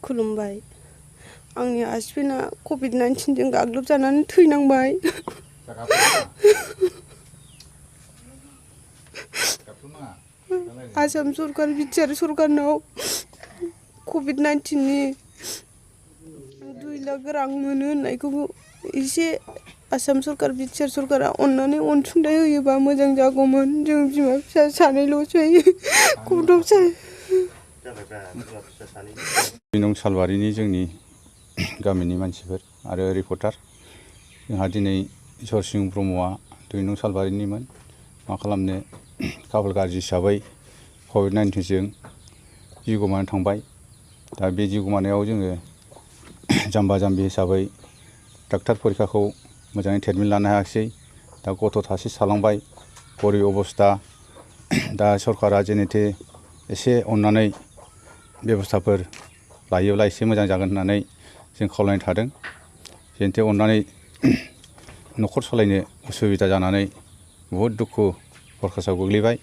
खुलुमबाय आंनि आसिफिना COVID-19 जों गाग्लोबजानानै थैनांबाय। आसाम सरकार बिटिआर सरकारनाव COVID-19 नि 2 लाख रां मोनो होननायखौ एसे आसाम सरकार बिटिआर सरकारा अननानै अनसुंथाइ होयोबा मोजां जागौमोन। जों बिमा फिसा सानैल'सै गथ'सा। सालबारिनि जोंनि गामिनि मानसिफोर आरो रिपर्टार जोंहा दिनै जरसिं ब्रह्मआ 2 सालबारिनिमोन। मा खालामनो खाफाल गाज्रि हिसाबै COVID-19 जों जिउ गोमानानै थांबाय। दा बे जिउ गोमानायाव जोङो जाम्बा जाम्बि हिसाबै डाक्टार परिखाखौ मोजाङै ट्रिटमेन्ट लानो हायाखिसै। दा गथ' सासे थालांबाय गरिब अबस्था। दा सरकारा जेनेथे एसे अननानै बेबस्थाफोर लायोब्ला एसे मोजां जागोन होननानै जों खावलायनाय थादों। जेनेथे अननानै न'खर सालायनो उसुबिदा जानानै बहुद दुखु हरखासाव गोग्लैबाय।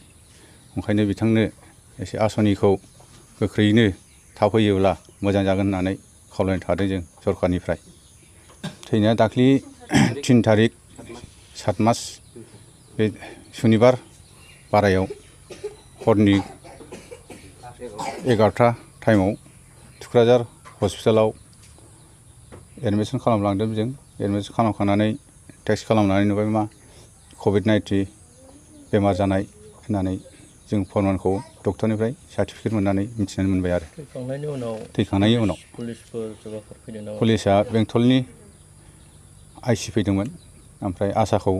ओंखायनो बिथांनो एसे आसनिखौ गोख्रैयैनो थाब होयोब्ला मोजां जागोन होननानै खावलायनाय थादों जों सरकारनिफ्राय। थैनाया दाख्लि 3 तारिख 7 मास बे सुनिबार बारायाव हरनि 11टा टाइमाव थुक्राझार हस्पिटालाव एडमिसन खालामलांदों जों। एडमिसन खालामखांनानै टेस्ट खालामनानै नुबाय मा COVID-19 बेमार जानाय होननानै जों फरमानखौ डक्टरनिफ्राय सार्टिफिकेट मोननानै मिथिनानै मोनबाय आरो। थैखांनायनि उनाव पुलिसआ बेंटलनि आइसि फैदोंमोन ओमफ्राय आसाखौ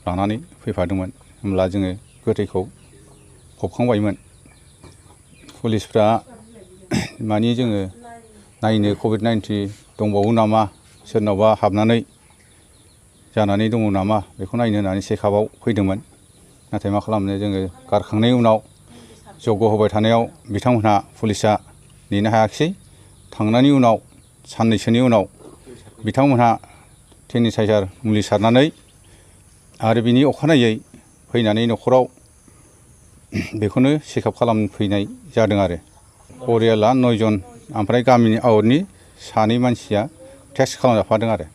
लानानै फैफादोंमोन। होमब्ला जोङो गोथैखौ फबखांबायमोन। पुलिसफ्रा मानि जोङो नायनो COVID-19 दंबावो नामा सोरनावबा हाबनानै जानानै दङ नामा बेखौ नायनो होननानै चेकआपआव फैदोंमोन। नाथाय मा खालामनो जोङो गारखांनायनि उनाव जग्य होबाय थानायाव बिथांमोनहा पुलिसआ नेनो हायाखिसै। थांनायनि उनाव साननैसोनि उनाव बिथांमोनहा सेनिटाइजार मुलि सारनानै आरो बिनि अखानायै फैनानै न'खराव बेखौनो चेकआप खालामफैनाय जादों आरो। परियाला 9 जन ओमफ्राय गामिनि आउटनि 2 मानसिया टेस्ट खालामजाफादों आरो।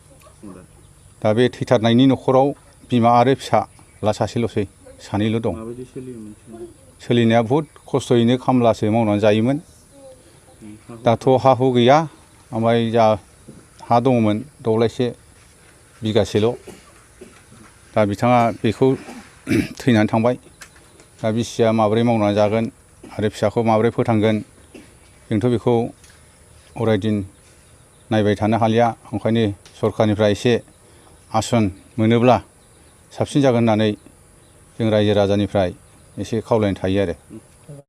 दा बे थैथारनायनि न'खराव बिमा आरो फिसाला सासेल'सै 2ल' दं। सोलिनाया बहुद खस्थ'यैनो खामलासो मावनानै जायोमोन। दाथ' हा हु गैया। ओमफ्राय जा हा दङमोन दब्लायसे बिगासेल'। दा बिथाङा बेखौ थैनानै थांबाय। दा बिसिया माबोरै मावनानै जागोन आरो फिसाखौ माबोरै फोथांगोन जोंथ' बेखौ अरायदिन नायबाय थानो हालिया। ओंखायनो सरकारनिफ्राय एसे आसन मोनोब्ला साबसिन जागोन होननानै जों रायजो राजानिफ्राय एसे खावलायनाय थायो आरो।